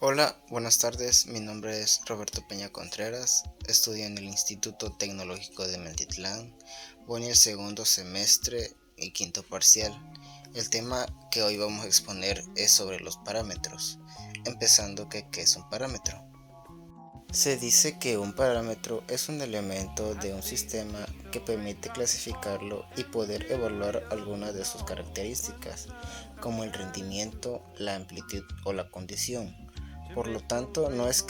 Hola, buenas tardes. Mi nombre es Roberto Peña Contreras. Estudio en el Instituto Tecnológico de Mentitlán. Voy en el segundo semestre y quinto parcial. El tema que hoy vamos a exponer es sobre los parámetros. Empezando ¿qué es un parámetro? Se dice que un parámetro es un elemento de un sistema que permite clasificarlo y poder evaluar algunas de sus características, como el rendimiento, la amplitud o la condición. Por lo tanto, no es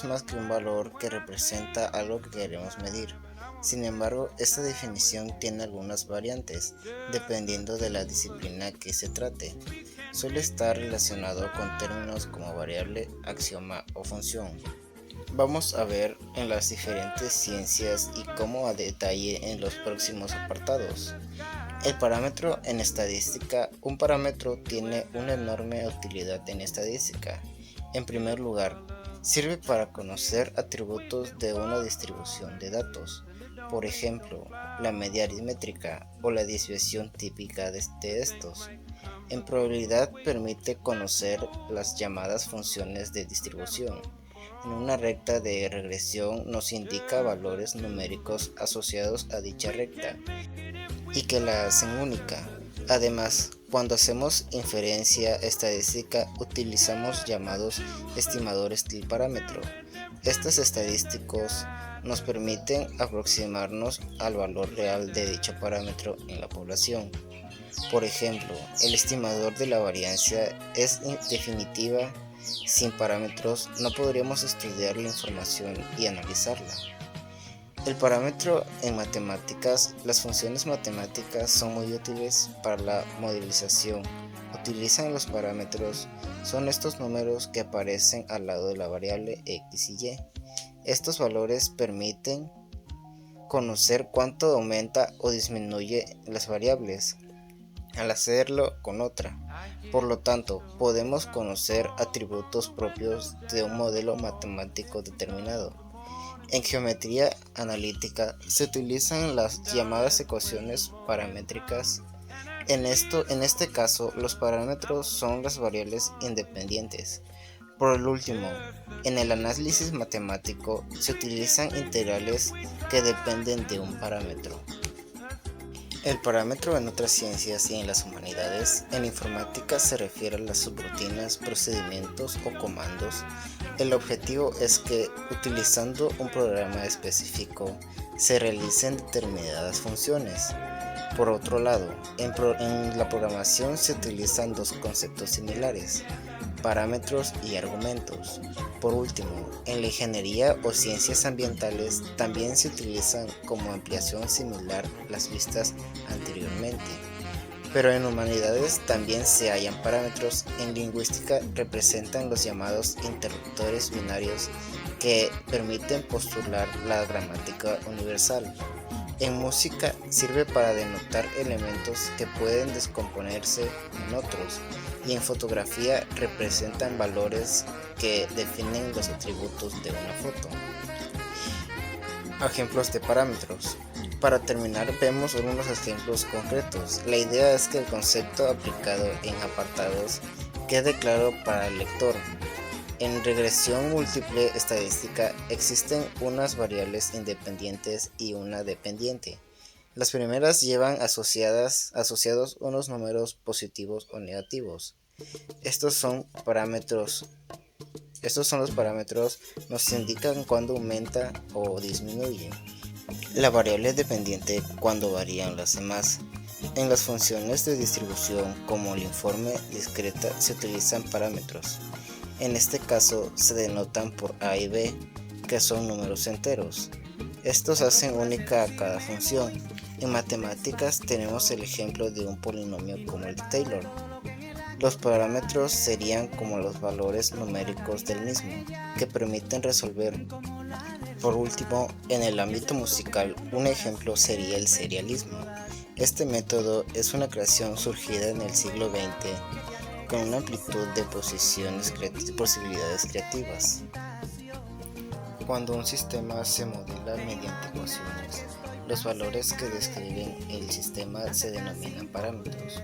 más que un valor que representa algo que queremos medir. Sin embargo, esta definición tiene algunas variantes, dependiendo de la disciplina que se trate. Suele estar relacionado con términos como variable, axioma o función. Vamos a ver en las diferentes ciencias y cómo a detalle en los próximos apartados. El parámetro en estadística. Un parámetro tiene una enorme utilidad en estadística. En primer lugar, sirve para conocer atributos de una distribución de datos, por ejemplo, la media aritmética o la desviación típica de estos. En probabilidad permite conocer las llamadas funciones de distribución. En una recta de regresión nos indica valores numéricos asociados a dicha recta y que la hacen única. Además, cuando hacemos inferencia estadística utilizamos llamados estimadores del parámetro. Estos estadísticos nos permiten aproximarnos al valor real de dicho parámetro en la población. Por ejemplo, el estimador de la varianza es definitiva. Sin parámetros no podríamos estudiar la información y analizarla. El parámetro en matemáticas. Las funciones matemáticas son muy útiles para la modelización. Utilizan los parámetros. Son estos números que aparecen al lado de la variable x y y. Estos valores permiten conocer cuánto aumenta o disminuye las variables al hacerlo con otra. Por lo tanto, podemos conocer atributos propios de un modelo matemático determinado. En geometría analítica se utilizan las llamadas ecuaciones paramétricas. En este caso, los parámetros son las variables independientes. Por el último, en el análisis matemático se utilizan integrales que dependen de un parámetro. El parámetro en otras ciencias y en las humanidades. En informática se refiere a las subrutinas, procedimientos o comandos. El objetivo es que, utilizando un programa específico, se realicen determinadas funciones. Por otro lado, en la programación se utilizan dos conceptos similares: parámetros y argumentos. Por último, en la ingeniería o ciencias ambientales también se utilizan como ampliación similar las vistas anteriormente. Pero en humanidades también se hallan parámetros. En lingüística representan los llamados interruptores binarios que permiten postular la gramática universal. En música sirve para denotar elementos que pueden descomponerse en otros, y en fotografía representan valores que definen los atributos de una foto. Ejemplos de parámetros. Para terminar, vemos algunos ejemplos concretos. La idea es que el concepto aplicado en apartados quede claro para el lector. En regresión múltiple estadística existen unas variables independientes y una dependiente. Las primeras llevan asociados unos números positivos o negativos. Estos son los parámetros nos indican cuándo aumenta o disminuye. La variable dependiente cuando varían las demás. En las funciones de distribución como el informe discreta se utilizan parámetros. En este caso se denotan por a y b, que son números enteros. Estos hacen única a cada función. En matemáticas tenemos el ejemplo de un polinomio como el de Taylor. Los parámetros serían como los valores numéricos del mismo, que permiten resolver. Por último, en el ámbito musical, un ejemplo sería el serialismo. Este método es una creación surgida en el siglo XX con una amplitud de posibilidades creativas. Cuando un sistema se modela mediante ecuaciones, los valores que describen el sistema se denominan parámetros.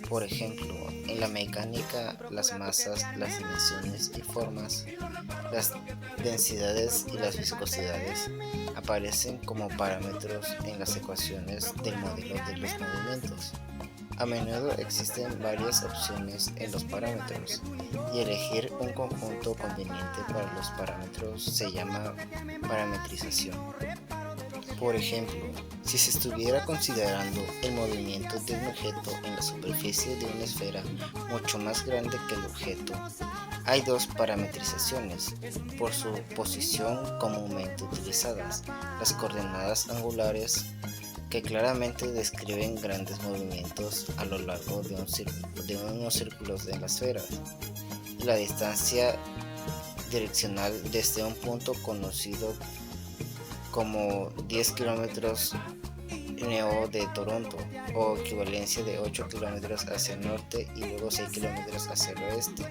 Por ejemplo, en la mecánica, las masas, las dimensiones y formas, las densidades y las viscosidades aparecen como parámetros en las ecuaciones del modelo de los movimientos. A menudo existen varias opciones en los parámetros y elegir un conjunto conveniente para los parámetros se llama parametrización. Por ejemplo, si se estuviera considerando el movimiento de un objeto en la superficie de una esfera mucho más grande que el objeto, hay dos parametrizaciones por su posición comúnmente utilizadas, las coordenadas angulares, que claramente describen grandes movimientos a lo largo de unos círculos de la esfera, y la distancia direccional desde un punto conocido como 10 kilómetros NO de Toronto, o equivalencia de 8 kilómetros hacia el norte y luego 6 kilómetros hacia el oeste,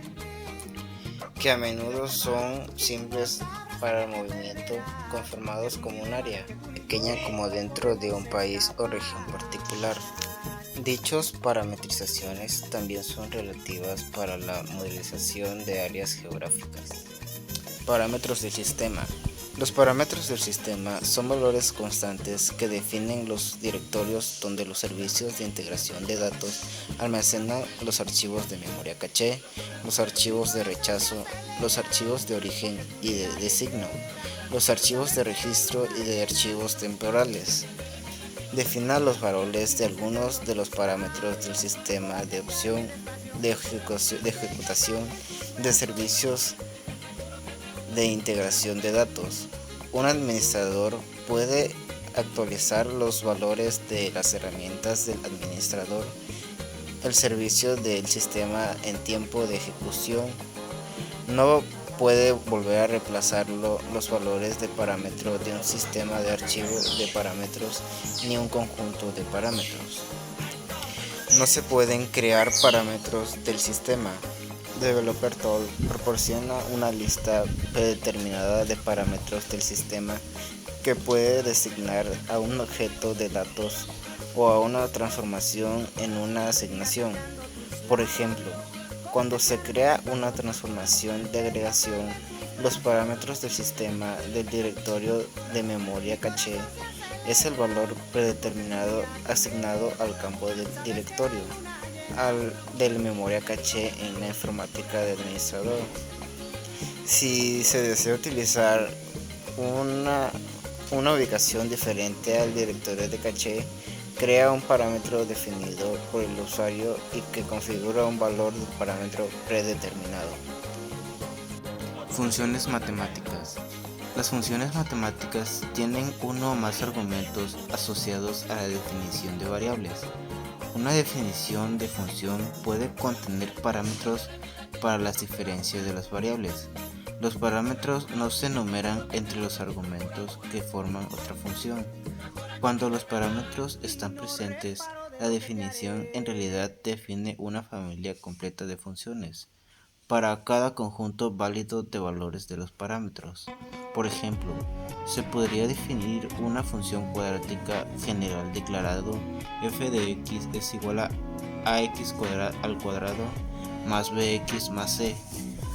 que a menudo son simples para el movimiento, conformados como un área pequeña como dentro de un país o región particular. Dichas parametrizaciones también son relativas para la modelización de áreas geográficas. Parámetros del sistema. Los parámetros del sistema son valores constantes que definen los directorios donde los servicios de integración de datos almacenan los archivos de memoria caché, los archivos de rechazo, los archivos de origen y de designo, los archivos de registro y de archivos temporales. Defina los valores de algunos de los parámetros del sistema de opción de ejecutación de servicios de integración de datos. Un administrador puede actualizar los valores de las herramientas del administrador. El servicio del sistema en tiempo de ejecución no puede volver a reemplazar los valores de parámetros de un sistema de archivo de parámetros ni un conjunto de parámetros. No se pueden crear parámetros del sistema. Developer Tool proporciona una lista predeterminada de parámetros del sistema que puede designar a un objeto de datos o a una transformación en una asignación. Por ejemplo, cuando se crea una transformación de agregación, los parámetros del sistema del directorio de memoria caché es el valor predeterminado asignado al campo del directorio del memoria caché en la informática de administrador. Si se desea utilizar una ubicación diferente al directorio de caché, crea un parámetro definido por el usuario y que configura un valor del parámetro predeterminado. Funciones matemáticas. Las funciones matemáticas tienen uno o más argumentos asociados a la definición de variables. Una definición de función puede contener parámetros para las diferencias de las variables. Los parámetros no se enumeran entre los argumentos que forman otra función. Cuando los parámetros están presentes, la definición en realidad define una familia completa de funciones para cada conjunto válido de valores de los parámetros. Por ejemplo, se podría definir una función cuadrática general declarado f de x es igual a ax al cuadrado más bx más c.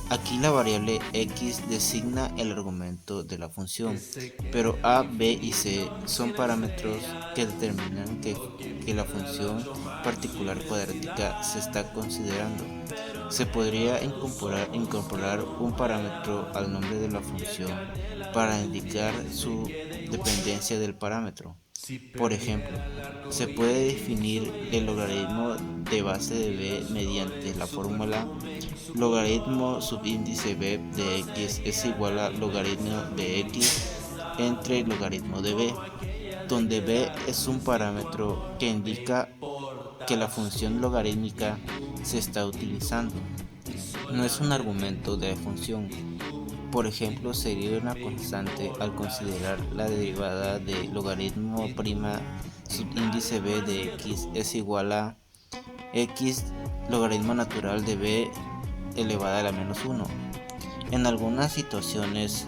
Aquí la variable x designa el argumento de la función, pero a, b y c son parámetros que determinan que la función particular cuadrática se está considerando. Se podría incorporar un parámetro al nombre de la función para indicar su dependencia del parámetro. Por ejemplo, se puede definir el logaritmo de base de b mediante la fórmula logaritmo subíndice b de x es igual a logaritmo de x entre logaritmo de b, donde b es un parámetro que indica que la función logarítmica se está utilizando. No es un argumento de la función. Por ejemplo, sería una constante al considerar la derivada de logaritmo prima subíndice b de x es igual a x logaritmo natural de b elevada a la menos 1. En algunas situaciones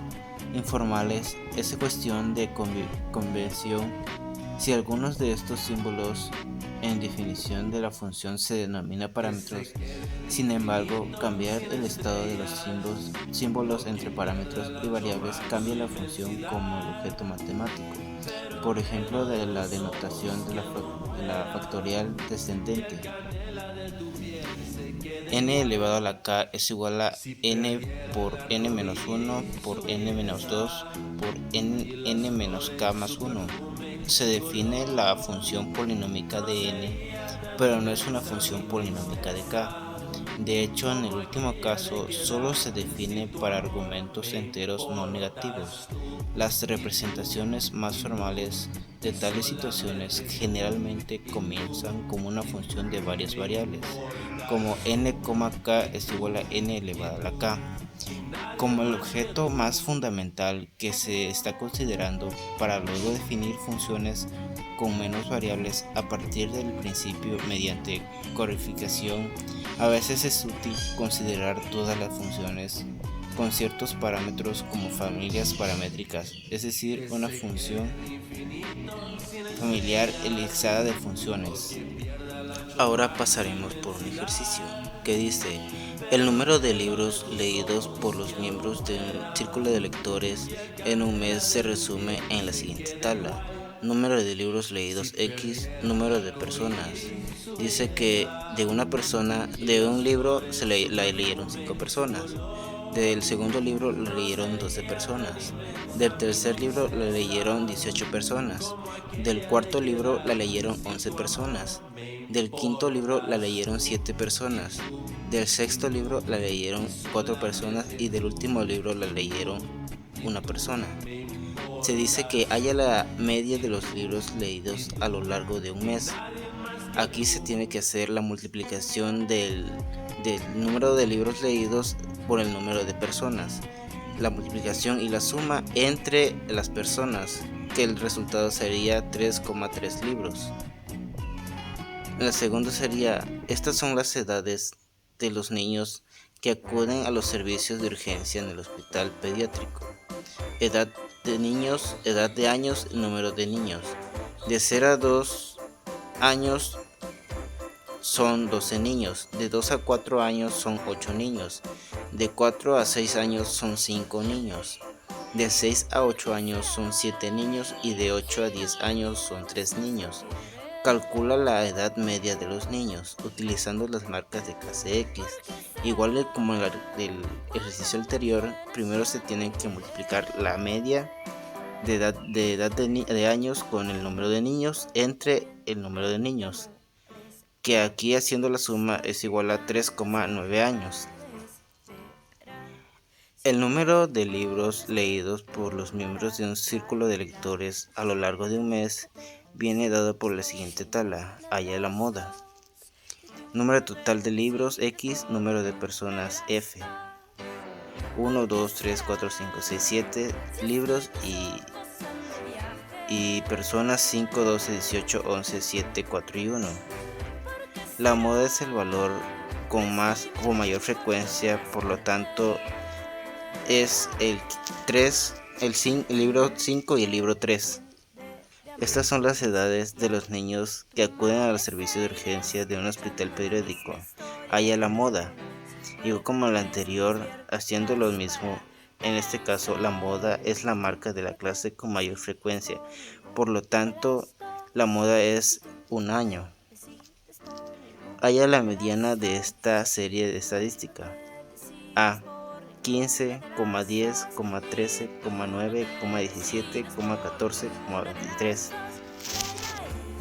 informales es cuestión de convención Si algunos de estos símbolos en definición de la función se denomina parámetros, sin embargo, cambiar el estado de los símbolos entre parámetros y variables cambia la función como el objeto matemático. Por ejemplo, de la denotación de la factorial descendente. N elevado a la k es igual a n por n menos 1 por n menos 2 por n menos k más 1. Se define la función polinómica de n, pero no es una función polinómica de k. De hecho, en el último caso, solo se define para argumentos enteros no negativos. Las representaciones más formales de tales situaciones generalmente comienzan como una función de varias variables, como n, k es igual a n elevado a la k. Como el objeto más fundamental que se está considerando para luego definir funciones con menos variables a partir del principio mediante codificación, a veces es útil considerar todas las funciones con ciertos parámetros como familias paramétricas, es decir, una función familiar elipsada de funciones. Ahora pasaremos por un ejercicio que dice: el número de libros leídos por los miembros de un círculo de lectores en un mes se resume en la siguiente tabla. Número de libros leídos X, número de personas. Dice que de un libro la leyeron 5 personas. Del segundo libro la leyeron 12 personas. Del tercer libro la leyeron 18 personas. Del cuarto libro la leyeron 11 personas. Del quinto libro la leyeron 7 personas. Del sexto libro la leyeron 4 personas y del último libro la leyeron una persona. Se dice que haya la media de los libros leídos a lo largo de un mes. Aquí se tiene que hacer la multiplicación del número de libros leídos por el número de personas, la multiplicación y la suma entre las personas, que el resultado sería 3,3 libros. La segunda sería: estas son las edades de los niños que acuden a los servicios de urgencia en el hospital pediátrico. Edad de años y número de niños. De 0 a 2 años son 12 niños, de 2 a 4 años son 8 niños, de 4 a 6 años son 5 niños, de 6 a 8 años son 7 niños y de 8 a 10 años son 3 niños. Calcula la edad media de los niños utilizando las marcas de clase X. Igual como en el ejercicio anterior, primero se tienen que multiplicar la media de edad de años con el número de niños entre el número de niños, que aquí haciendo la suma es igual a 3,9 años. El número de libros leídos por los miembros de un círculo de lectores a lo largo de un mes viene dado por la siguiente tabla: halla la moda. Número total de libros X, número de personas F. 1, 2, 3, 4, 5, 6, 7 libros y personas 5, 12, 18, 11, 7, 4 y 1. La moda es el valor con mayor frecuencia, por lo tanto es el libro 5 y el libro 3. Estas son las edades de los niños que acuden a los servicios de urgencia de un hospital pediátrico. Halla la moda. Igual como la anterior, haciendo lo mismo, en este caso la moda es la marca de la clase con mayor frecuencia, por lo tanto la moda es un año. Halla la mediana de esta serie de estadística. A: 15, 10, 13, 9, 17, 14, 23.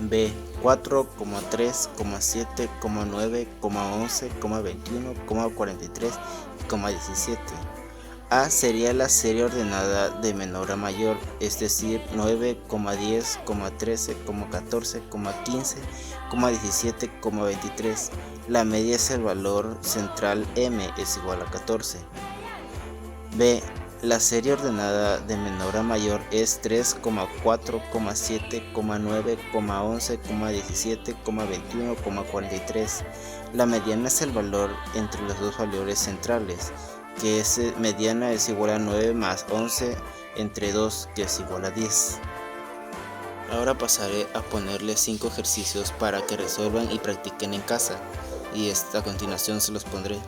B: 4, 3, 7, 9, 11, 21, 43 y 17. A sería la serie ordenada de menor a mayor, es decir, 9, 10, 13, 14, 15, 17, 23. La media es el valor central M es igual a 14. B. La serie ordenada de menor a mayor es 3, 4, 7, 9, 11, 17, 21, 43. La mediana es el valor entre los dos valores centrales, que es mediana es igual a 9 más 11 entre 2, que es igual a 10. Ahora pasaré a ponerles 5 ejercicios para que resuelvan y practiquen en casa, y a continuación se los pondré.